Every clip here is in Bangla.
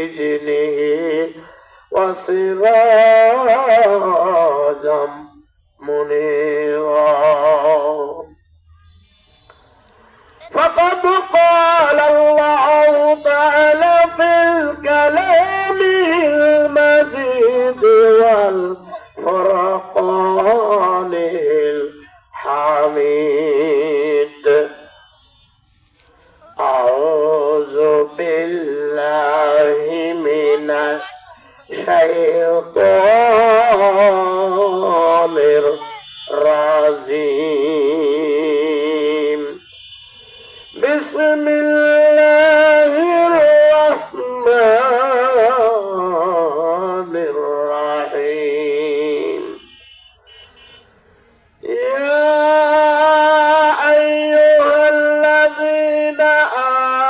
بإذنه وسراجا منيرا. فقد قال الله تعالى في الكلام المجيد والفرقان الحميد: أعوذ بالله من الشيطان الرجيم. بسم الله الرحمن الرحيم. يا أيها الذين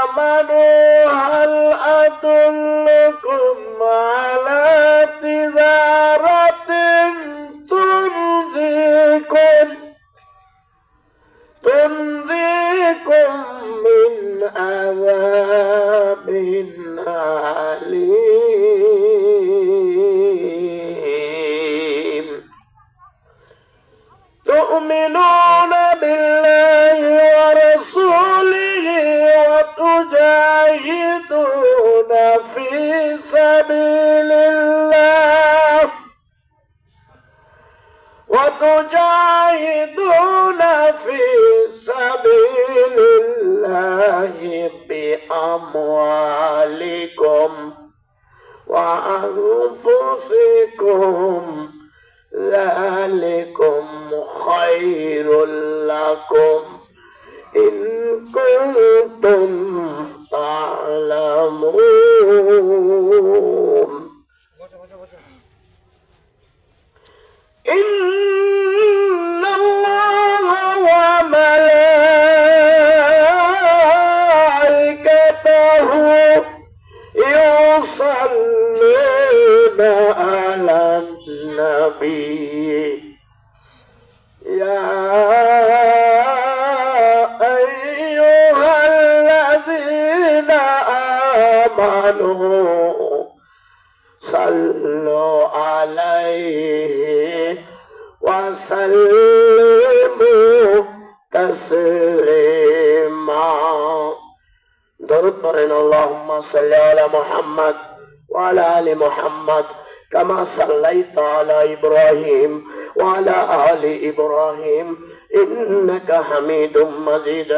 آمنوا هل أدلكم على تجارة تنجيكم من عذاب أليم. تؤمنون بالله ورسوله وتجاهدون في سبيل الله بأموالكم وأنفسكم، ذلكم خير لكم إن كنتم تعلمون. إن الله وملائكته يصلون على النبي يا أيها الذين آمنوا صلوا عليه وسلموا تسليما. درود পড়েন اللهم صل على محمد وعلى آل محمد كما صليت على إبراهيم وعلى آل إبراهيم إنك حميد مجيد.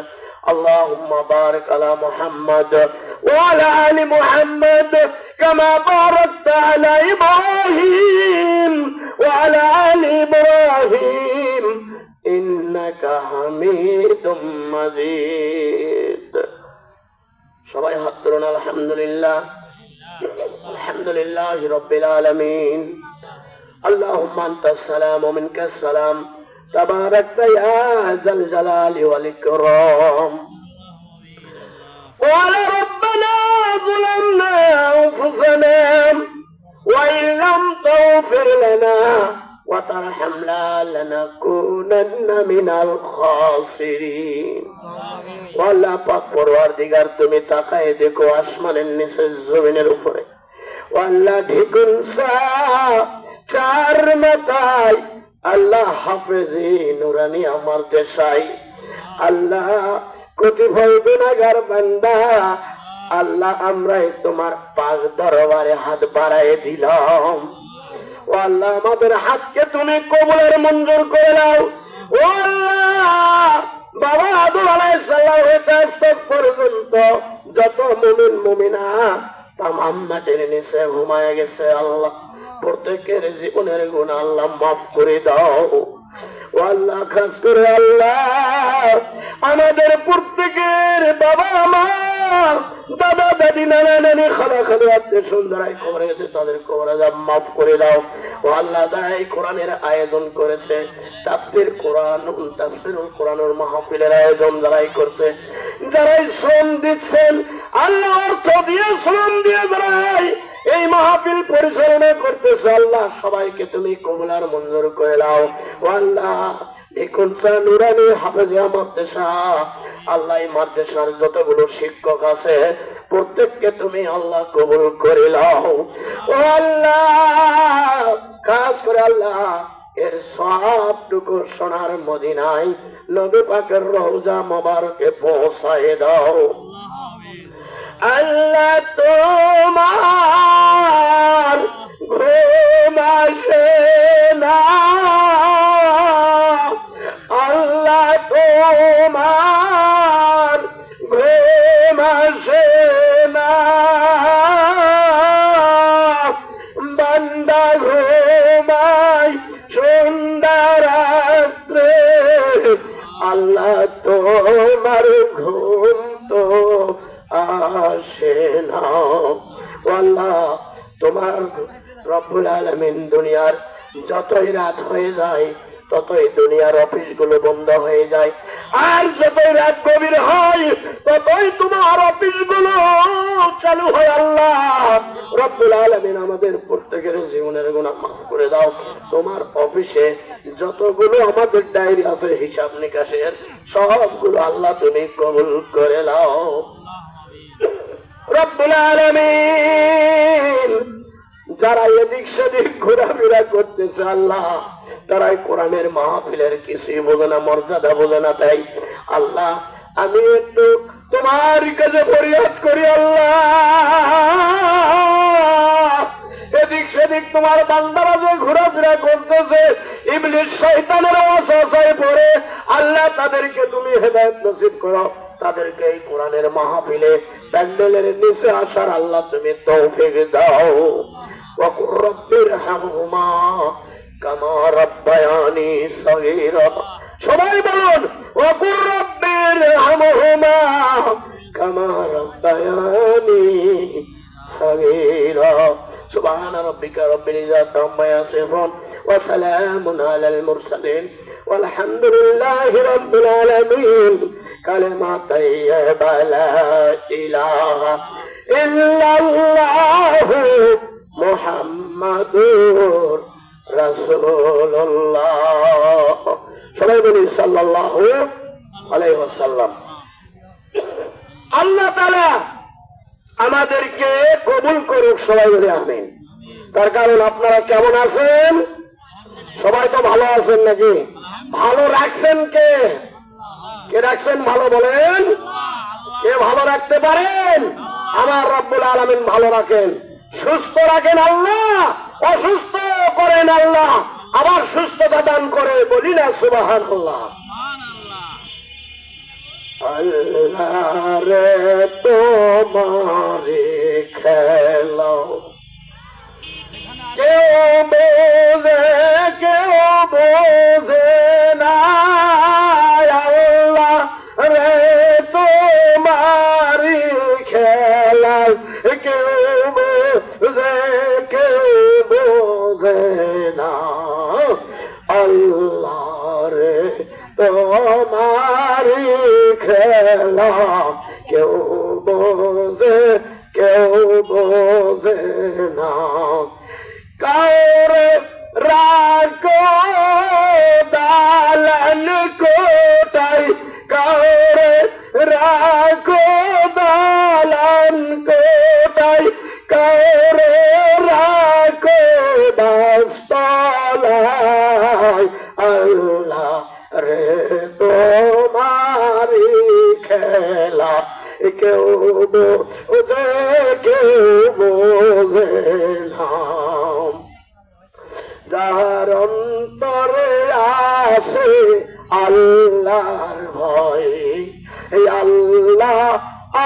اللهم بارك على محمد وعلى آل محمد كما باركت على إبراهيم وعلى آل إبراهيم إنك حميد مجيد. সবাই হাত তুলুন। আলহামদুলিল্লাহ, আলহামদুলিল্লাহ রাব্বিল আলামিন। اللهم أنت السلام ومنك السلام تباركت يا ذا الجلال والإكرام. قال ربنا ظلمنا أنفسنا وإن لم تغفر لنا وترحمنا لنكونن من الخاسرين. والله পাক পরওয়ারদিগার, তুমি তাকায় দেখো আসমানের নিচে জমিনের উপরে আল্লাহ ঢিকুন চার মাথায় আল্লাহ হাফেজি নুরানি আমার দেশাই আল্লাহ কতিপয় গুনাহগার বান্দা আল্লাহ আমরাই তোমার পাক দরবারে হাত বাড়ায় দিলাম। ও আল্লাহ আমাদের হাতকে তুমি কবুলের মঞ্জুর করে নাও। ও আল্লাহ বাবা আদম আলাইহিস সালাম হতে আজ পর্যন্ত যত মুমিন মুমিনা তামাম মাটির নিচে ঘুমায় গেছে আল্লাহ প্রত্যেকের জীবনের গুনাহ আল্লাহ মাফ করে দাও। ও আল্লাহ খাস করে আল্লাহ আমাদের প্রত্যেকের বাবা মা দাদা দাদি নানা নানি খালা খালু আত্মীয় সুন্দরাই কবরে গেছে, তাদের কবর আযাব মাফ করে দাও। ও আল্লাহ যারা এই কোরআনের আয়োজন করেছে, তাফসীর কোরআন তাফসীরুল কোরআনের মাহফিলের আয়োজন যারাই করছে, যারাই শ্রম দিচ্ছেন আল্লাহ অর্থ দিয়ে শ্রম দিয়ে যারাই এই মাহফিল পরিচালনা করতেছে আল্লাহ সবাইকে তুমি কবুল আর মঞ্জুর করে নাও। ও আল্লাহ নুরানি হাফেজিয়া মাদ্রাসা, আল্লাহ এই মাদ্রাসার যতগুলো শিক্ষক আছে প্রত্যেককে তুমি আল্লাহ কবুল করে নাও। ও আল্লাহ, খাস করে আল্লাহ এর সবটুকু সোনার মদিনায় নবী পাকের রওজা মোবারকে পৌঁছায় দাও। আল্লাহ তোমার ঘুম আসে না, আল্লাহ তোমার ঘুম আসে না, বান্দা ঘুমায় সন্ধ্যা রাত্রে, আল্লাহ তোমার ঘুম তো আসে না। আল্লাহ তোমার রব্বুল আলামিন দুনিয়ার যতই রাত হয়ে যায় ততই দুনিয়ার অফিস গুলো বন্ধ হয়ে যায়, আর যতই রাত গভীর হয় ততই তোমার অফিস গুলো চালু হয়। আল্লাহ রব্বুল আলামিন আমাদের প্রত্যেকের জীবনের গুনাহ মাফ করে দাও। তোমার অফিসে যতগুলো আমাদের ডায়েরি আছে হিসাব নিকাশের সবগুলো আল্লাহ তুমি কবুল করে নাও। রব্বুল আলামিন যারা এদিক সেদিক ঘোরাফেরা করতেছে আল্লাহ তারাই কোরআনের মাহফিলের কিছুই বোঝে না, মর্যাদা বোঝে না। তাই আল্লাহ আমি একটু তোমার কাছে ফরিয়াদ করি, আল্লাহ এদিক সেদিক তোমার বান্দারা যে ঘোরাফেরা করতেছে ইবলিস শয়তানের ওয়াসওয়াসায় পড়ে, আল্লাহ তাদেরকে তুমি হেদায়েত নসিব করো, তাদেরকে এই কোরআনের মাহফিলে প্যান্ডেলের নিচে আসার আল্লাহ তুমি তৌফিক দাও। ওয়া কুর রাব্বিরহামহুমা কামা রাব্বায়ানি সগীরা, সবাই বলুন ওয়া কুর রাব্বিরহামহুমা কামা রাব্বায়ানি সগীরা। সুবহানা রাব্বিকা রাব্বিল ইজ্জাতি আম্মা ইয়াসিফুন ওয়া সালামুন আলাল মুরসালিন ওয়ালহামদুলিল্লাহি রাব্বিল আলামিন। কালেমা তাইয়্যিবা লা ইলাহা ইল্লাল্লাহু মুহাম্মাদুর রাসূলুল্লাহ। সবাই বলি সাল্লাল্লাহু আলাইহি ওয়াসাল্লাম। আল্লাহ তাআলা আমাদেরকে কবুল করুক, সবাই বলে আমিন। তার কারণ আপনারা কেমন আছেন? সবাই তো ভালো আছেন নাকি? ভালো রাখছেন কে? কে রাখছেন ভালো বলেন? কে ভালো রাখতে পারেন? আমার রব্বুল আলামিন ভালো রাখেন, সুস্থ রাখেন আল্লাহ, অসুস্থ করেন আল্লাহ, আবার সুস্থতা দান করে, বলি না সুবহানাল্লাহ। আল্লাহ রে তোমারে খেলা কেউ বোঝে না, আল্লাহ রে তোমারি খেলা কেউ বোঝে না, আল্লাহ রে তোমারি খেলা কেউ বোঝে না। কাউরে রাখো দালান কোটাই, কাউরে রাখো দালান কোটাই, কাউরে রাখো বাসতলায়, আল্লাহ রে তোমারি খেলা কেউ বোঝে না। যার অন্তরে আছে আল্লাহর ভয়, আল্লাহ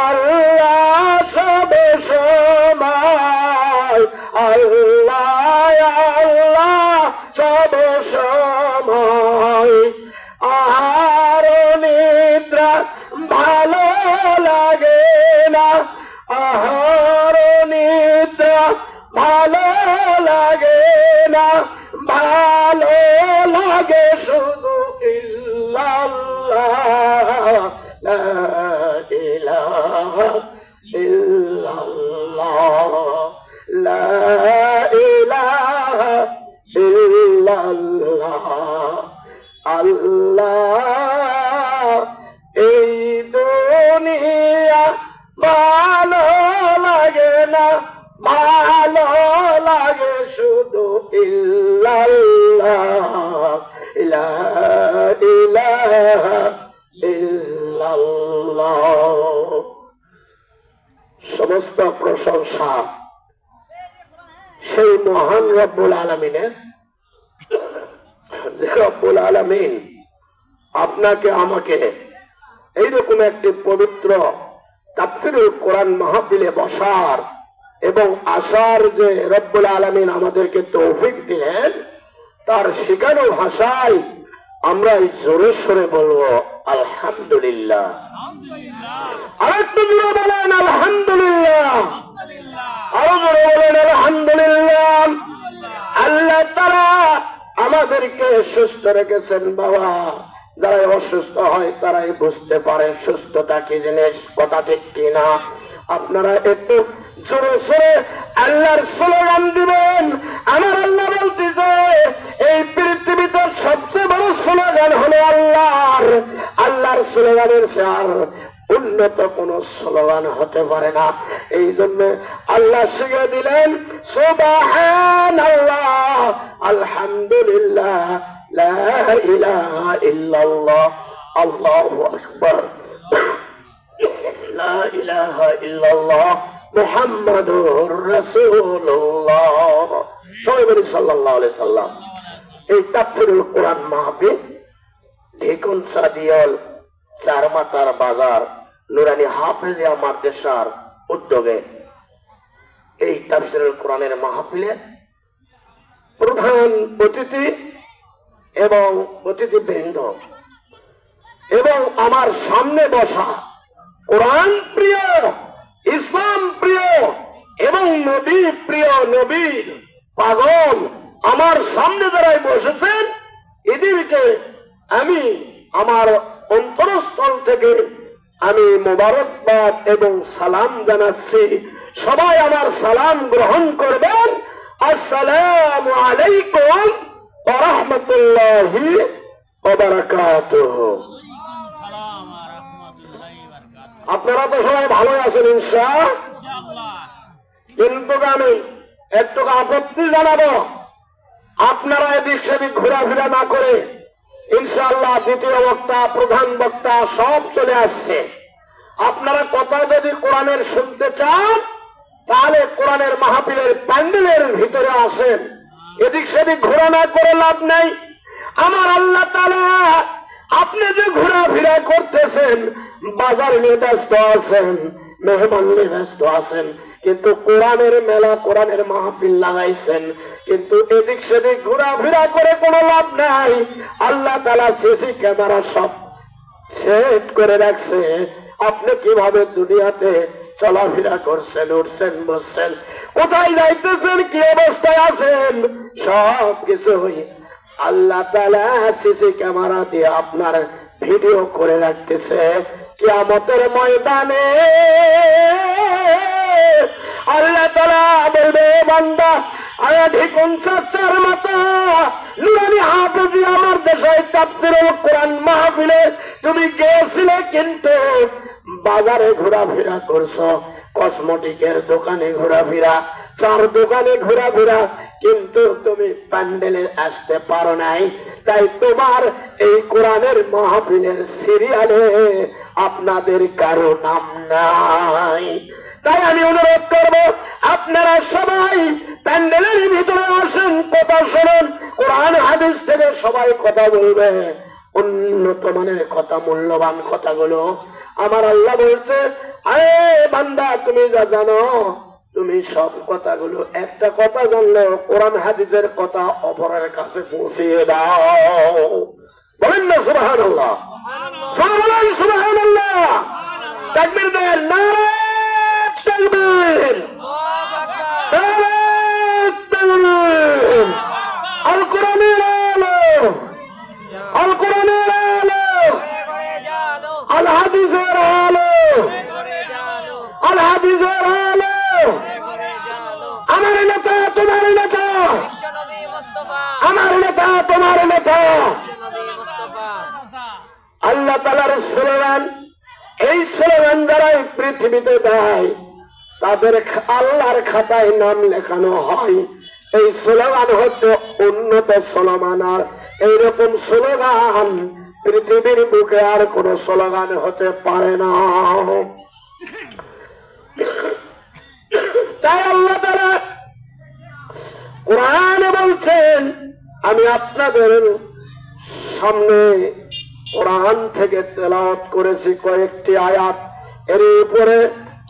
আল্লাহ সব সময়, আল্লাহ আল্লাহ সব সময়। আহার নিদ্রা ভালো লাগে না, আহার নিদ্রা ভালো লাগে না, ভালো লাগে শুধু ইল্লাল্লাহ, লা ইলাহা ইল্লাল্লাহ, লা ইলাহা ইল্লাল্লাহ, আল্লাহ দুনিয়া ভালো লাগে না, ভালো লাগে শুধু ইল্লাল্লাহ, লা ইলাহা ইল্লাল্লাহ। সমস্ত প্রশংসা সেই মহান রব্বুল আলামিনের, যে রব্বুল আলামিন আপনাকে আমাকে এইরকম একটি পবিত্র তাফসীরুল কোরআন মাহফিলে বসার এবং আসার যে রব্বুল আলামিন আমাদেরকে তৌফিক দিলেন, তার শিখানো ভাষায় আমরা জোরে সরে বলবো আলহামদুলিল্লাহ। আরেকটু জোরে বলেন আলহামদুলিল্লাহ, আরো জোরে বলেন আলহামদুলিল্লাহ। আল্লাহ তাআলা আমাদেরকে সুস্থ রেখেছেন বাবা। যারা অসুস্থ হয় তারাই বুঝতে পারে সুস্থতা কি জিনিস, কথা ঠিক কিনা। আপনারা একটু জোরে সোরে আল্লাহর স্লোগান দিবেন। আমার আল্লাহ বলতেছে এই পৃথিবীতে সবচেয়ে বড় স্লোগান হলো আল্লাহর। আল্লাহর স্লোগানের চার উন্নত কোন স্লোগান হতে পারে না। এই জন্য আল্লাহ শিখিয়ে দিলেন সুবহানাল্লাহ, আলহামদুলিল্লাহ, লা ইলাহা ইল্লাল্লাহ, আল্লাহু আকবার, লা ইলাহা ইল্লাল্লাহ, মুহাম্মাদুর রাসূলুল্লাহ। সবাই বলি সাল্লাল্লাহু আলাইহি সাল্লাম। এই তাফসীরুল কোরআন মাহফিল ঢেকুন সাদিয়াল চারমাতার বাজার নুরানি হাফেজিয়া মাদ্রাসার উদ্যোগে এই তাফসীরুল কোরআনের মাহফিলের প্রধান অতিথি এবং অতিথিবৃন্দ এবং আমার সামনে বসা কোরআন প্রিয়, ইসলাম প্রিয় এবং নবী প্রিয়, নবীর পাগল আমার সামনে যারা বসেছেন, এদেরকে আমি আমার অন্তরস্থল থেকে আমি মোবারকবাদ এবং সালাম জানাচ্ছি। সবাই আমার সালাম গ্রহণ করবেন। আসসালামু আলাইকুম ওয়া রাহমাতুল্লাহি ওয়া বারাকাতুহু। আপনারা তো সবাই ভালো আছেন ইনশাআল্লাহ। কিন্তু আমি একটু আপত্তি জানাবো, আপনারা এদিক সেদিক ঘোরাফেরা না করে ইনশাআল্লাহ দ্বিতীয় বক্তা, প্রধান বক্তা সব চলে আসছে। আপনারা কথা যদি কোরআনের শুনতে চান তাহলে কোরআনের মাহফিলের প্যান্ডেলের ভিতরে আসেন, এদিক সেদিক ঘোরা না করে লাভ নাই। আমার আল্লাহ তাআলা আপনি যে ঘোরাফেরা করতেছেন, বাজার নিয়ে ব্যস্ত আছেন, মেহমান নিয়ে ব্যস্ত আছেন, কিন্তু কোরআনের মেলা, কোরআনের মাহফিল লাগাইছেন, কিন্তু এদিক সেদিক ঘোরাফেরা করে কোনো লাভ নাই। আল্লাহ তাআলা সিসি ক্যামেরা সব সেট করে রাখছে। আপনি কিভাবে দুনিয়াতে চলাফেরা করছেন, উঠছেন, বসছেন, কোথায় যাইতেছেন, কি অবস্থায় আছেন, সব কিছুই আল্লাহ তাআলা সিসি ক্যামেরা দিয়ে আপনার ভিডিও করে রাখতেছে। কিয়ামতের ময়দানে আল্লাহ তাআলা বলবে, বান্দা আয়া ঢিকুন চাচার মতো নুরানি হাফেজি আমার দেশে তাফসীরুল কোরআন মাহফিলে তুমি গেছিলে, কিন্তু বাজারে ঘোরাফেরা করছো, কসমেটিকের দোকানে ঘোরাফেরা, চার দোকানে ঘোরাফেরা, কিন্তু তুমি প্যান্ডেলে আসতে পারো নাই। তাই তোমার এই কোরআনের মাহফিলের সিরিয়ালে আপনাদের কারো নাম নাই। তাই আমি অনুরোধ করব, আপনারা সবাই প্যান্ডেলের ভিতরে আসেন, কথা শোনেন, কোরআন হাদিস থেকে সবাই কথা বলবে, উন্নত মানের কথা, মূল্যবান কথাগুলো। আমার আল্লাহ বলছে, আরে বান্দা তুমি যা জানো তুমি সব কথাগুলো, একটা কথা জানলে কোরআন হাদিসের কথা অপরের কাছে পৌঁছিয়ে দাও। বলেন না সুবহানাল্লাহ, বলেন সুবহানাল্লাহ, তাকবীর দেন, নারে তাকবীর, তাকবীর। আল কোরআনের আলো, আল কোরআনের আলো, আল হাদিসের আলো, আল হাদিসের আলো। আমার নেতা তোমার নেতা, আমার নেতা তোমার নেতা। আল্লাহ তাআলার স্লোগান এই স্লোগান যারাই পৃথিবীতে দেয় তাদের আল্লাহর খাতায় নাম লেখানো হয়। এই স্লোগান হচ্ছে উন্নত স্লোগান। আর এইরকম স্লোগান পৃথিবীর বুকে আর কোন স্লোগান হতে পারে না। তাই আল্লাহ তাআলা কোরআনে বলছেন, আমি আপনাদের সামনে কোরআন থেকে তেলাওয়াত করেছি কয়েকটি আয়াত। এর উপরে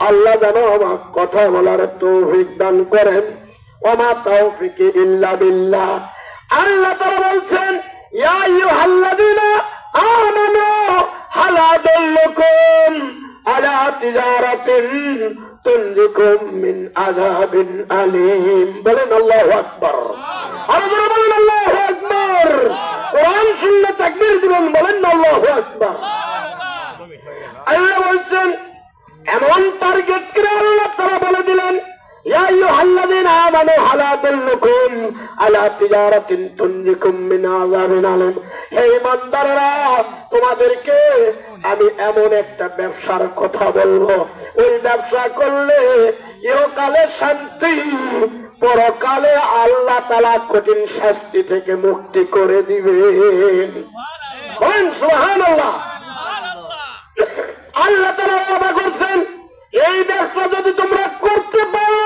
আল্লাহ যেন আমার কথা বলার তৌফিক দান করেন। ওমা তাওফিকি ইল্লা বিল্লাহ। আল্লাহ তাআলা বলছেন, ইয়া আইয়ুহাল্লাযীনা আমানু হাল আদাল্লুকুম আলা তিজারাতিন তুনজিকুম মিন আযাবিন আলীম। বলেন আল্লাহু আকবার। আর যারা বলেন আল্লাহু আকবার, কোরআন শুনলে তাকবীর দিবেন, বলেন আল্লাহু আকবার। আল্লাহ বলছেন, এমন টার্গেট করে আল্লাহ তাআলা বলে দিলেন, ইয়া আইয়ুহাল্লাযীনা আমানু হাল আদাল্লুকুম আলা তিজারাতিন তুনজিকুম মিন আযাবিন আলীম। হে ঈমানদাররা, তোমাদেরকে আমি এমন একটা ব্যবসার কথা বলবো, ওই ব্যবসা করলে ইহকালে শান্তি, পরকালে আল্লাহ তাআলা কঠিন শাস্তি থেকে মুক্তি করে দিবেন। বলেন সুবহানাল্লাহ। আল্লাহ তাআলা ওয়াদা করছেন, এই ব্যবসা যদি তোমরা করতে পারো,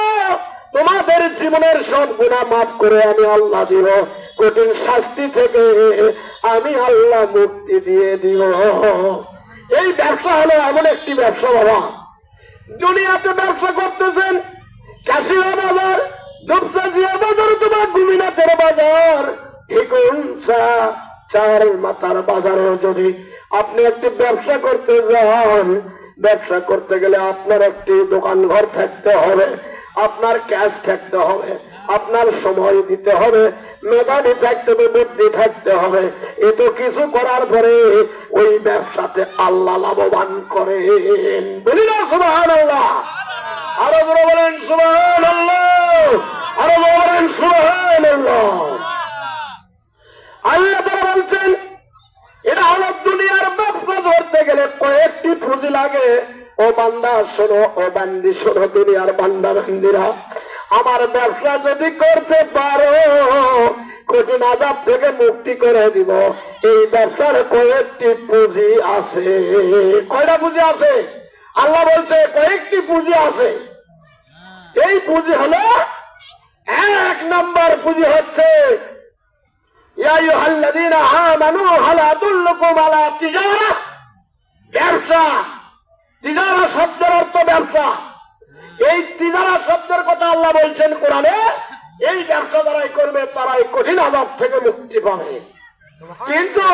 তোমাদের জীবনের সব গুনাহ মাফ করে আমি আল্লাহ দিব, কঠিন শাস্তি থেকে আমি আল্লাহ মুক্তি দিয়ে দিব। এই ব্যবসা হলো এমন একটি ব্যবসা বাবা, দুনিয়াতে ব্যবসা করতেছেন কাশিয়া বাজার, দুপচাচিয়া বাজার, তোমার গুমিনাথের বাজার, হিকুনসা চার মাথার বাজারে যদি আপনি একটি ব্যবসা করতে যান, ব্যবসা করতে গেলে আপনার একটি দোকান ঘর থাকতে হবে, আপনার ক্যাশ থাকতে হবে, আপনার সময় দিতে হবে, মেধাবী থাকতে হবে, বুদ্ধি থাকতে হবে। এত কিছু করার পরে ওই ব্যবসাতে আল্লাহ লাভবান করেন। বলি না সুবহানাল্লাহ। আরো বড় বলেন সুবহানাল্লাহ, আরো বড় বলেন সুবহানাল্লাহ। আল্লাহ তাআলা বলছেন, এটা হলো দুনিয়ার ব্যবসা ধরতে গেলে কয়েকটি পুঁজি লাগে। ও বান্দা শোনো, ও বান্দি শোনো, দুনিয়ার বান্দা বান্দিরা, আমার ব্যবসা যদি করতে পারো, কঠিন আযাব থেকে মুক্তি করে দিব। এই ব্যবসার কয়েকটি পুঁজি আছে। কয়টা পুঁজি আছে? আল্লাহ বলছে কয়েকটি পুঁজি আছে। এই পুঁজি হলো, এক নম্বর পুঁজি হচ্ছে, ইয়া আইয়ুহাল্লাযীনা আমানু হাল আদুল্লুকুম আলা তিজারা। ব্যবসা, তিজারা শব্দের অর্থ ব্যবসা। এই তিজারা শব্দের কথা আল্লাহ বলছেন কোরআনে, এই ব্যবসা যারাই করবে তারাই কঠিন আযাব থেকে মুক্তি পাবে। কিন্তু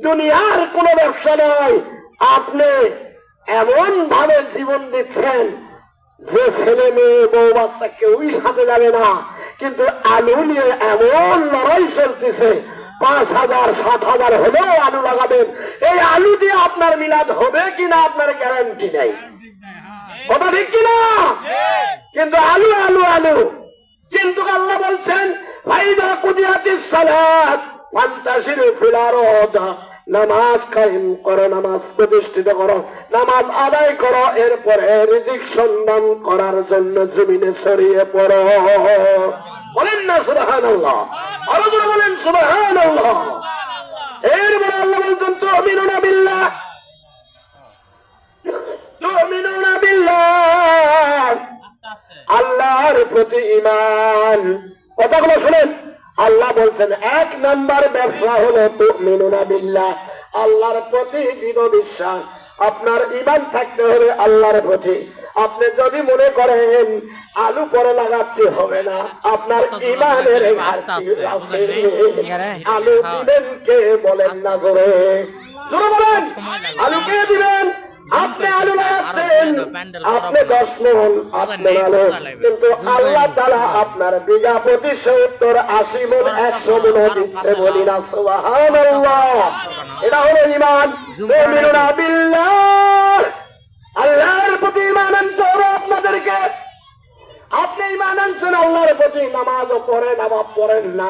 দুনিয়ার কোন ব্যবসা নয়। আপনি এমন ভাবে জীবন দিচ্ছেন যে ছেলে মেয়ে বউ বাচ্চা কেউই সাথে যাবে না, কিন্তু আলু নিয়ে এমন লড়াই চলতেছে, 5,000 7,000 হলেও আলু লাগাবেন। এই আলু দিয়ে আপনার মিলাদ হবে কিনা আপনার গ্যারান্টি নাই। কথা ঠিক কিনা? কিন্তু আলু আলু আলু। কিন্তু আল্লাহ বলছেন, ফাইদা কুদিয়াতিস সালাত ফান্তাশিরু ফিল আরদ। নামাজ কায়েম করো, নামাজ প্রতিষ্ঠিত করো, নামাজ আদায় করো, এরপরে রিজিক সন্ধান করার জন্য জমিনে ছড়িয়ে পড়ো। বলেন না সুবহানাল্লাহ। আরো জোরে বলেন সুবহানাল্লাহ। এরপরে আল্লাহ বলছেন, তুমিনুনা বিল্লাহ, তুমিনুনা বিল্লাহ, আল্লাহর প্রতি ঈমান। কথাগুলো শুনেন। আল্লাহ বলছেন, এক নাম্বার ব্যবসা হলো তুমিনুনা বিল্লাহ, আল্লাহর প্রতি দৃঢ় বিশ্বাস। আপনার ঈমান থাকতে হবে আল্লাহর প্রতি। আপনি যদি মনে করেন আলু পরে লাগাচ্ছি হবে না, আপনার ঈমানের ঘাটতি আছে। আলু দিবেন কে বলেন না, জোরে জোরে বলেন। আলু কে দিবেন? আপনি আলু লাগাচ্ছেন, আপনি 10 মণ আপনি আলু, কিন্তু আল্লাহ তাআলা আপনার বিঘা প্রতি 70 80 মণ 100 মণ দিচ্ছে। বলি না সুবহানাল্লাহ। এটা হলো ঈমান। তুমিনুনা বিল্লাহ, আল্লাহর প্রতি ঈমান আনতে হবে আপনাদেরকে। আপনি ঈমান আনছেন আল্লাহর প্রতি, নামাজও পড়েন আবার পড়েন না,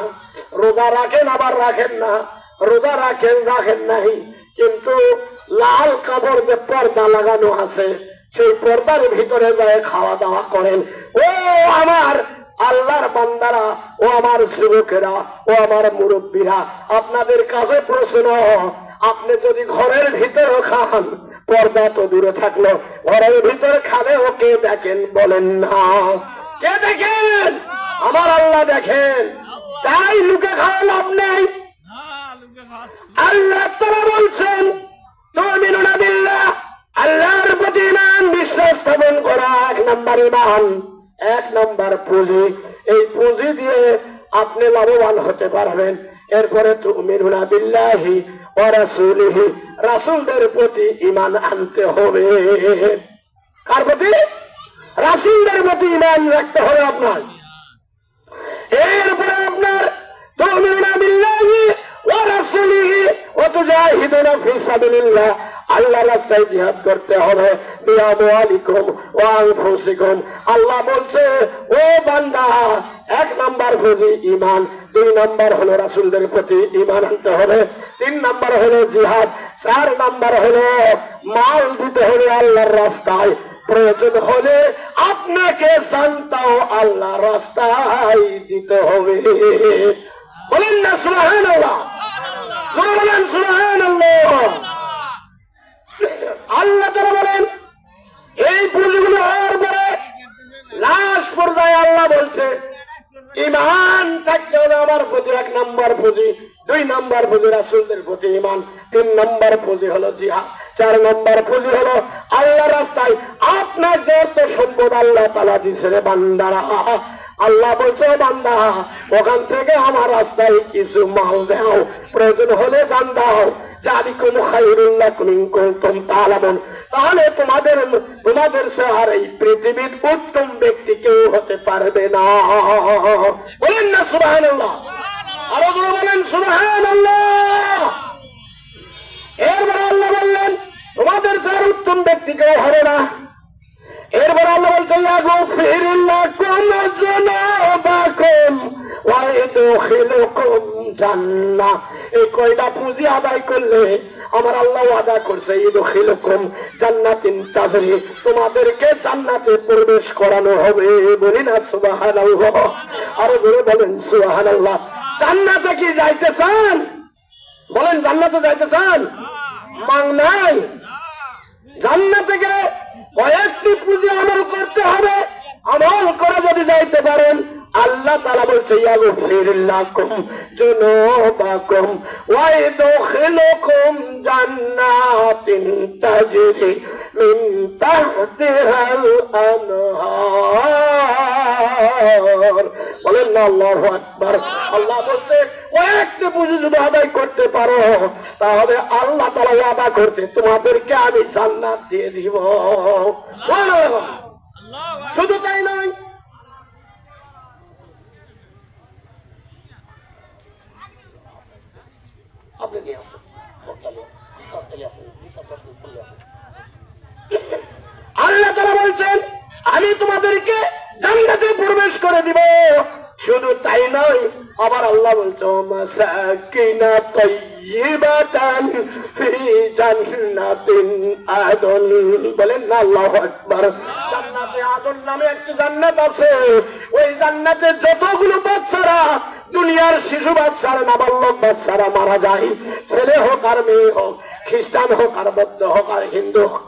রোজা রাখেন আবার রাখেন না, রোজা রাখেন রাখেন নাই, কিন্তু লাল কাপড় দিয়ে পর্দা লাগানো আছে, সেই পর্দার ভিতরে যায় খাওয়া দাওয়া করেন। ও আমার আল্লাহর বান্দারা, ও আমার যুবকেরা, ও আমার মুরব্বীরা, আপনাদের কাছে প্রশ্ন, আপনি যদি ঘরের ভিতরে খান, পর্দা তো দূরে থাকলো, ঘরের ভিতরে খালে ওকে দেখেন? বলেন না, কে দেখেন? আমার আল্লাহ দেখেন। তাই লুকে খাওয়া লাভ নেই। আল্লাহ তাআলা বলছেন, তুমিনুনা বিল্লাহ, আল্লাহর প্রতি ঈমান বিশ্বাস স্থাপন করা 1 নম্বর ঈমান, 1 নম্বর পুঁজি। এই পুঁজি দিয়ে আপনি লাভবান হতে পারবেন। এরপরে তুমিনুনা বিল্লাহি ওয়া রাসূলিহি, রাসূলদের প্রতি ঈমান আনতে হবে। কার প্রতি? রাসূলদের প্রতি ঈমান রাখতে হবে আপনার। এরপরে আপনার তুমিনুনা বিল্লাহি ওয়া রাসূলিহি ওয়া তুজাহিদুনা ফি সাবিলিল্লাহ, আল্লাহর রাস্তায় জিহাদ করতে হবে। বিআমওয়ালিকুম ওয়া আনফুসিকুম। আল্লাহ বলছে, ও বান্দা, 1 নম্বর পুঁজি ঈমান, 2 নম্বর হলো রাসূলদের প্রতি ঈমান আনতে হবে, 3 নম্বর হলো জিহাদ, 4 নম্বর হলো মাল দিতে হবে আল্লাহর রাস্তায়। প্রয়োজন হলে আপনাকে জানতাও আল্লাহর রাস্তায় দিতে হবে। বলেন না সুবহানাল্লাহ, বলেন সুবহানাল্লাহ। আল্লাহ তাআলা বলেন, এই পুঁজিগুলো হওয়ার পরে লাস্ট পর্যায়ে আল্লাহ বলছে, ঈমান থাকতে হবে আমার প্রতি 1 নম্বর পুঁজি, 2 নম্বর পুঁজি রাসূলদের প্রতি ঈমান, 3 নম্বর পুঁজি হলো জিহাদ, 4 নম্বর পুঁজি হলো আল্লাহর রাস্তায় আপনার যত সম্পদ আল্লাহ তাআলা দিয়েছে রে বান্দারা, আল্লাহ বলছে, বান্দা, ওখান থেকে আমার রাস্তায় কিছু মাল দাও, প্রয়োজন হলে দান দাও। যালিকুম খায়রুল লাকুম ইন কুনতুম তা'লামুন। তাহলে তোমাদের আর এই পৃথিবীর উত্তম ব্যক্তি কেউ হতে পারবে না। বলেন না সুবহানাল্লাহ, আরো জোরে বলেন সুবহানাল্লাহ। এরপর আল্লাহ বললেন, তোমাদের আর উত্তম ব্যক্তি কেউ হবে না। এরপর আল্লাহ বলছেন, ইয়াগফিরুল্লাকুম যুনুবাকুম ওয়া ইদখিলুকুম জান্নাহ। এই কয়টা পুঁজি আদায় করলে আমার আল্লাহ ওয়াদা করছে, ইদখিলুকুম জান্নাতিন তাজরি, তোমাদেরকে জান্নাতে প্রবেশ করানো হবে। বলি না সুবহানাল্লাহ, আরো জোরে বলেন সুবহানাল্লাহ। জান্নাতে কি যাইতে চান? বলেন, জান্নাতে যাইতে চান? মাং নাই। জান্নাতে গেলে কয়েকটি পুঁজি আমল করতে হবে। আমল করে যদি যাইতে পারেন, আল্লাহ তাআলা বলছে, ইয়াগফিরুল্লাকুম যুনুবাকুম ওয়া ইদখিলুকুম জান্নাতিন তাজরি মিন তাহতিহাল আনহার। বলেন না আল্লাহু আকবার। আল্লাহ বলছে, কয়েকটি পুঁজি যদি আদায় করতে পারো, তাহলে আল্লাহ তাআলা ওয়াদা করছে, তোমাদেরকে আমি জান্নাত দিয়ে দিব। সুবহানাল্লাহ। শুধু তাই নয়, আল্লাহ তাআলা বলছেন, আমি তোমাদেরকে জান্নাতে প্রবেশ করে দিব। শুধু তাই নয়, আবার আল্লাহ বলছে, মাসাকিনা তাইয়্যিবাতান ফি জান্নাতিন আদন। বলেন না আল্লাহু আকবার। জান্নাতে আদন নামে একটি জান্নাত আছে। ওই জান্নাতে যতগুলো বাচ্চারা, দুনিয়ার শিশু বাচ্চারা, নাবালক বাচ্চারা মারা যায়, ছেলে হোক আর মেয়ে হোক, খ্রিস্টান হোক আর বৌদ্ধ হোক আর হিন্দু হোক,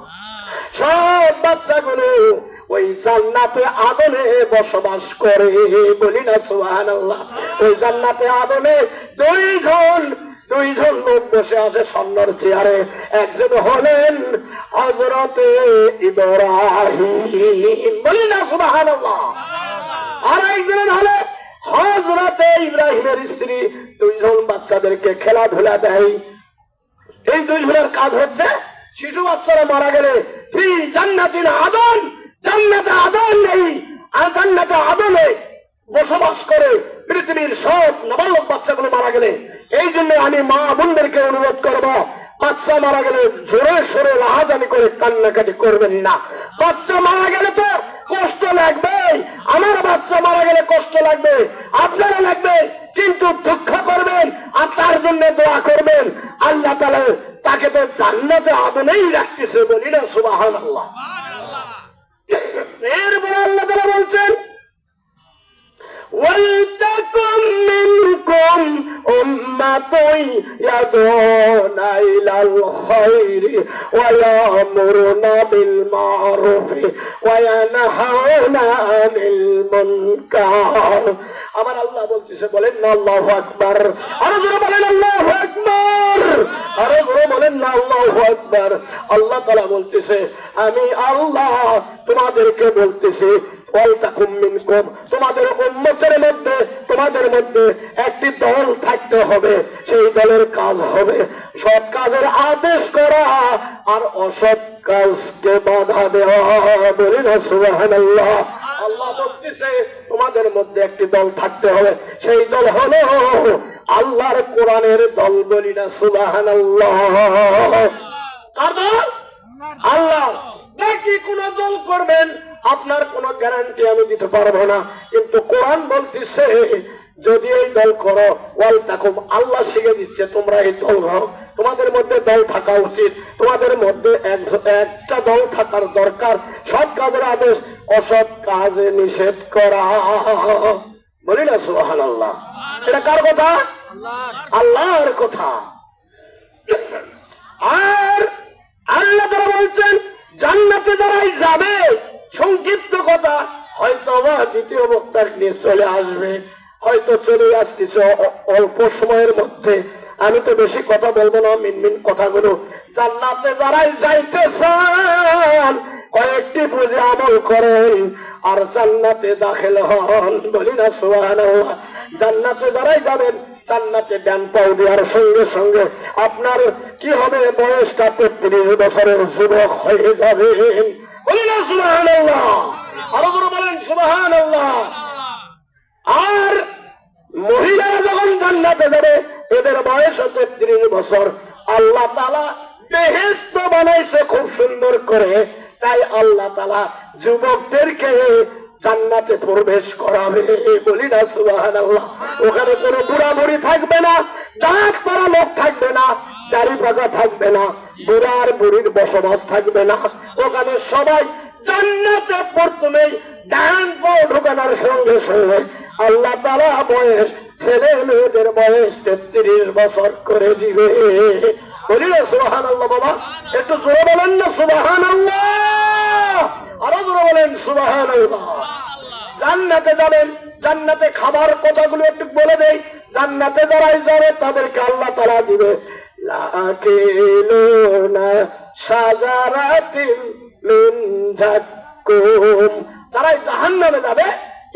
সব বাচ্চাগুলো ওই জান্নাতে আদনে বসবাস করে। বলি না সুবহানাল্লাহ। ওই জান্নাতে আদনে দুইজন লোক বসে আছে স্বর্ণের চেয়ারে। একজন হলেন হযরতে ইব্রাহিম। বলি না সুবহানাল্লাহ। আর একজন হলে হযরতে ইব্রাহিমের স্ত্রী। 2 জন বাচ্চাদেরকে খেলাধুলা দেয়। এই 2 জনের কাজ হচ্ছে, শিশু বাচ্চারা মারা গেলে ফি জান্নাতিন আদন, জান্নাতে আদন নেই, আর জান্নাতে আদনে বসবাস করে পৃথিবীর সব নাবালক বাচ্চাগুলো মারা গেলে। এই জন্য আমি মা বোনদেরকে অনুরোধ করব, বাচ্চা মারা গেলে জোরে সোরে লাহাজানি করে কান্নাকাটি করবেন না। বাচ্চা মারা গেলে তো কষ্ট লাগবে, আমার বাচ্চা মারা গেলে কষ্ট লাগবে, আপনারা লাগবে, কিন্তু দুঃখ করবেন আর তার জন্য দোয়া করবেন। আল্লাহ তাআলা তাকে তো জান্নাতে আদনেই রাখতেছে, বলি না সুবহানাল্লাহ। এরপরে আল্লাহ তাআলা বলছেন ওয়ালতাকুম মিনকুম উম্মাতুন ইয়াদুনা ইলাল খায়রি ওয়া ইয়ামুরুনা বিল মারুফি ওয়া ইয়ানহাউনা আনিল মুনকার। আমার আল্লাহ বলতেছে, বলেন না আল্লাহু আকবার। আরো জোরে বলেন আল্লাহু আকবার। আরো জোরে বলেন না আল্লাহু আকবার। আল্লাহ তাআলা বলতেছে, আমি আল্লাহ তোমাদেরকে বলতেছি ওয়ালতাকুম মিনকুম, তোমাদের উম্মতের মধ্যে, তোমাদের মধ্যে একটি দল থাকতে হবে। সেই দলের কাজ হবে সৎ কাজের আদেশ করা আর অসৎ কাজকে বাধা দেওয়া, বলি না সুবহানাল্লাহ। আল্লাহ বলতেছে তোমাদের মধ্যে একটি দল থাকতে হবে, সেই দল হলো আল্লাহর কোরআনের দল, বলি না সুবহানাল্লাহ। কার দল? আল্লাহ। নাকি কোন দল করবেন আপনার কোনো গ্যারান্টি আমি দিতে পারবো না, কিন্তু কোরআন বলতেছে যদি এই দল করো ওয়ালতাকুম, আল্লাহ শিখে দিচ্ছে তোমরা এই দল হও, তোমাদের মধ্যে দল থাকা উচিত, তোমাদের মধ্যে একটা দল থাকার দরকার, সৎ কাজের আদেশ অসৎ কাজে নিষেধ করা, বলি না সুবহানাল্লাহ। এটা কার কথা? আল্লাহর কথা। আর আল্লাহ তাআলা বলছেন জান্নাতে যারাই যাবে, সংক্ষিপ্ত কথা, হয়তো বা দ্বিতীয় বক্তার নিয়ে চলে আসবে, হয়তো চলে আসতেছে অল্প সময়ের মধ্যে, আমি তো বেশি কথা বলবো না, মিনমিন কথাগুলো। জান্নাতে যারাই যাইতে চান কয়েকটি বুঝে আমল করেন আর জান্নাতে দাখিল হন, বলি না সুবহানাল্লাহ। জান্নাতে যারাই যাবেন, জান্নাতে ডান পাও দেওয়ার সঙ্গে সঙ্গে আপনার কি হবে, বয়সটা 33 বছরের যুবক হয়ে যাবেন, বলি না সুবহানাল্লাহ। আরো জোরে বলেন সুবহানাল্লাহ। আর মহিলারা যখন জান্নাতে যাবে এদের বয়স 33 বছর। আল্লাহ তাআলা বেহেশত বানাইছে খুব সুন্দর করে, তাই আল্লাহ তাআলা যুবকদেরকে জান্নাতে প্রবেশ করাবে, বলি না সুবহানাল্লাহ। ওখানে কোনো বুড়া বুড়ি থাকবে না, দাঁত পাড়া লোক থাকবে না, দাড়ি পাকা থাকবে না, বুড়া আর বুড়ির বসবাস থাকবে না। ওখানে সবাই জান্নাতে প্রথমেই ডান পাও ঢোকানোর সঙ্গে সঙ্গে আল্লাহ তাআলা বয়স, ছেলে মেয়েদের বয়স 33 বছর করে দিবে, বলি না সুবহানাল্লাহ। বাবা একটু জোরে বলেন না সুবহানাল্লাহ। আরো জোরে বলেন সুবহানাল্লাহ। জান্নাতে যাবেন, জান্নাতে খাবার কথাগুলো একটু বলে দেই। জান্নাতে যারাই যাবে তাদেরকে আল্লাহ তাআলা দিবে লাকিলুনা শাজারাতিন মিন যাক্কুম। যারাই জাহান্নামে যাবে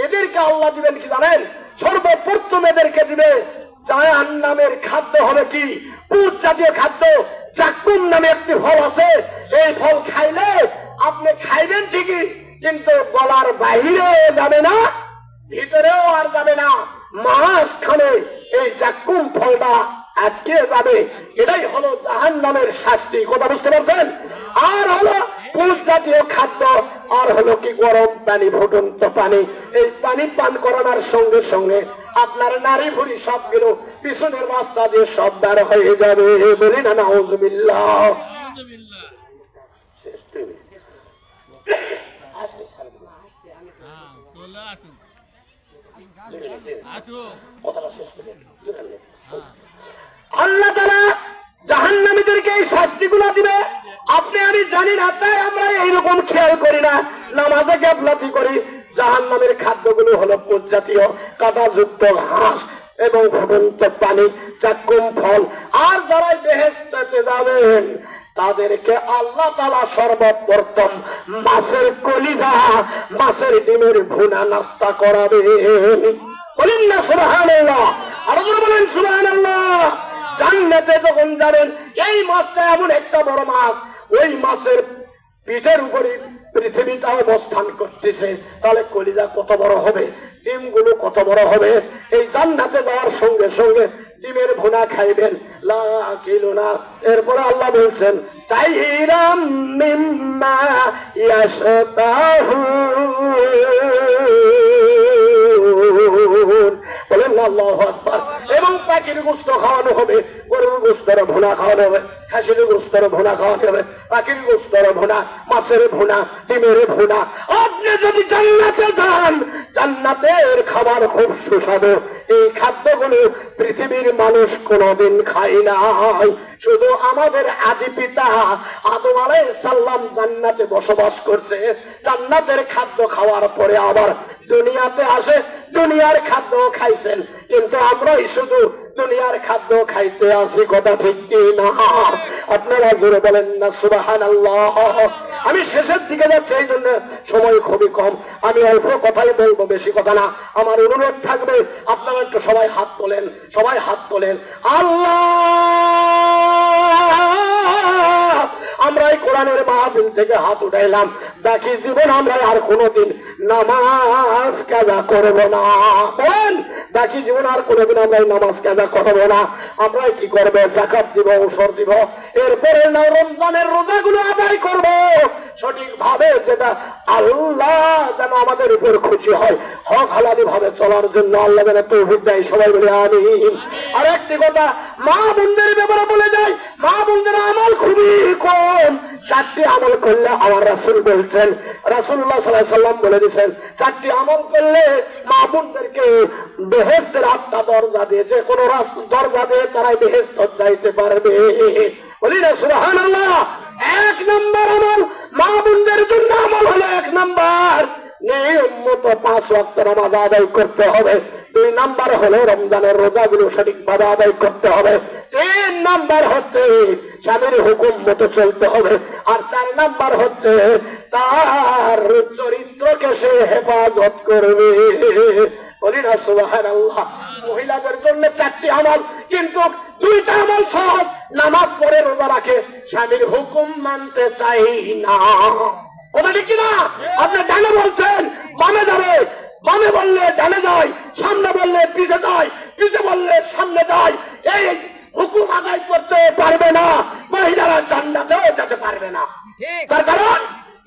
এদেরকে আল্লাহ দিবেন কি জানেন? সর্বপ্রথম এদেরকে দিবে জাহান্নামের খাদ্য হবে কি? পুত জাতীয় খাদ্য, যাক্কুম নামে একটি ফল আছে। এই ফল খাইলে আপনি খাইবেন ঠিকই, কিন্তু গলার বাহিরে যাবে না, ভিতরেও আর যাবে না, মাঝখানে এই যাক্কুম ফলটা আটকে যাবে। এটাই হলো জাহান্নামের শাস্তি, কথা বুঝতে পারছেন? আর হলো পুত জাতীয় খাদ্য, আর হলো কি গরম পানি, ফুটন্ত পানি। এই পানি পান করানোর সঙ্গে সঙ্গে আপনার নারী ভুড়ি সবগুলো পিছনের রাস্তা দিয়ে সব বের হয়ে যাবে, বলি না নাউজুবিল্লাহ। আল্লাহ তাআলা জাহান্নামীদেরকে এই শাস্তিগুলো দিবে। আপনি আমি জানি না, তাই আমরা এইরকম খেয়াল করি না, নামাজে গাফলাতি করি। জাহান্নামের খাদ্যগুলো হলো পুত জাতীয় কাঁটাযুক্ত ঘাস এবং ফুটন্ত পানি, যাক্কুম ফল। আর যারাই বেহেশতে যাবেন তাদেরকে আল্লাহ তাআলা সর্বপ্রথম মাছের কলিজা, মাছের ডিমের ভুনা নাস্তা করাবেন, বলেন না সুবহানাল্লাহ। আরো বলেন সুবহানাল্লাহ। জান্নাতে যখন যাবেন এই মাছটা এমন একটা বড় মাছ, ওই মাছের পিঠের উপরে পৃথিবীটা অবস্থান করতেছে, তাহলে কলিজা কত বড় হবে, ডিমগুলো কত বড় হবে। এই জান্নাতে যাওয়ার সঙ্গে সঙ্গে ডিমের ভুনা খাইবেন, লাকিলুনা। এরপরে আল্লাহ বলছেন তাইরাম মিম্মা ইয়াশতাহুন, বলেন আল্লাহু আকবার। এবং পাখির গোস্ত খাওয়ানো হবে, গরুর গোস্তের ভুনা খাওয়ানো হবে, খাসির গোস্তের ভুনা খাওয়ানো হবে, পাখির গোস্তের ভুনা, মাছের ভুনা, ডিমের ভুনা। আপনি যদি জান্নাতে যান, জান্নাতের খাবার খুব সুস্বাদু। এই খাদ্যগুলো পৃথিবীর মানুষ কোনোদিন খায় নাই। শুধু আমাদের আদি পিতা আদম আলাইহিস সালাম জান্নাতে বসবাস করছে, জান্নাতের খাদ্য খাওয়ার পরে আবার দুনিয়াতে আসে, দুনিয়ার খাদ্য খাইছেন। কিন্তু আমরাই শুধু দুনিয়ার খাদ্য খাইতে আসি, কথা ঠিক কি না? আপনারা জোরে বলেন না সুবহানাল্লাহ। আমি শেষের দিকে যাচ্ছি, এই জন্য সময় খুবই কম, আমি অল্প কথাই বলবো, বেশি কথা না। আমার অনুরোধ থাকবে আপনারা একটু সবাই হাত তোলেন, সবাই হাত তোলেন। আল্লাহ, আমরা এই কোরআনের মাহফিল থেকে হাত উঠাইলাম, বাকি জীবন আমরা আর কোনোদিন নামাজ কাজা করব না। বলেন, বাকি জীবন আর কোনোদিন আমরা নামাজ কাজা করব না। আমরা কি করবো? যাকাত দিব, ওসর দিব, এরপরে না রমজানের রোজাগুলো আদায় করব সঠিকভাবে, যেটা আল্লাহ যেন আমাদের উপর খুশি হয়। হক হালালি ভাবে চলার জন্য আল্লাহ যেন তৌফিক দেয়, সবাই বলে আমিন। আর একটি কথা মা বোনদের ব্যাপারে বলে যায়, মা বোনদের আমল খুবই কম। 4টি আমল করলে আমার রাসূল বলছেন, রাসূলুল্লাহ সাল্লাল্লাহু আলাইহি সাল্লাম বলে দিয়েছেন, 4টি আমল করলে মা বোনদেরকে বেহেশতের 8টা দরজা দিয়ে, যে কোনো দরজা দিয়ে তারা বেহেশত যাইতে পারবে। বলি না সুবহানাল্লাহ। 1 নম্বর আমল মা বোনদের জন্য আমল হলো, 1 নম্বর নিয়মিত 5 ওয়াক্ত নামাজ আদায় করতে হবে। 2 নাম্বার হলো রমজানের রোজাগুলো সঠিকভাবে আদায় করতে হবে। 3 নাম্বার হচ্ছে স্বামীর হুকুম মতো চলতে হবে। আর 4 নাম্বার হচ্ছে তার চরিত্রকে সে হেফাজত করবে। বলি না সুবহানাল্লাহ। মহিলাদের জন্য 4টি আমল, কিন্তু 2টা আমল সহজ। নামাজ পড়ে, রোজা রাখে, স্বামীর হুকুম মানতে চাই না। কথা ঠিক কিনা? আপনি ডানে বলছেন, বামে যাবে, বামে বললে ডানে যায়, সামনে বললে পিছে যায়, পিছে বললে সামনে যায়। এই হুকুম আদায় করতে পারবে না, মহিলারা জান্নাতেও যেতে পারবে না। তার কারণ,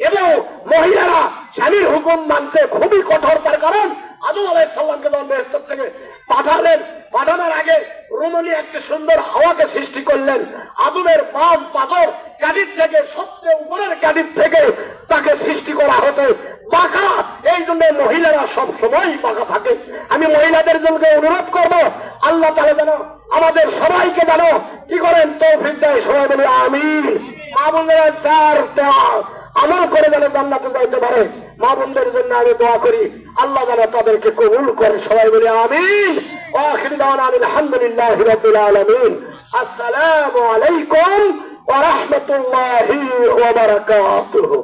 এবং মহিলারা স্বামীর হুকুম মানতে খুবই কঠোর। তার কারণ আদম আলাইহিস সালামকে যখন বেহেশত থেকে পাঠালেন, পাঠানোর আগে রুমনি একটি সুন্দর হাওয়াকে সৃষ্টি করলেন। আদমের বাম পাদর কাঁদির থেকে, সবচেয়ে উপরের কাঁদির থেকে তাকে সৃষ্টি করা হতো বাঁকা। এই জন্য মহিলারা সব সময় বাঁকা থাকে। আমি মহিলাদের জন্য অনুরোধ করবো, আল্লাহ তাআলা যেন আমাদের সবাইকে যেন কি করেন, তৌফিক দেয়। সবাই বলে আমিন। মা বোনেরা 4টা আমল করে যেন জান্নাতে যাইতে পারে, মা বোনদের জন্য আমি দোয়া করি, আল্লাহ যেন তাদেরকে কবুল করে। সবাই বলে আমিন। ওয়া আখিরু দাওয়ানা আলহামদুলিল্লাহি রাব্বিল আলামিন। আসসালামু আলাইকুম ওয়া রাহমাতুল্লাহি ওয়া বারাকাতুহু।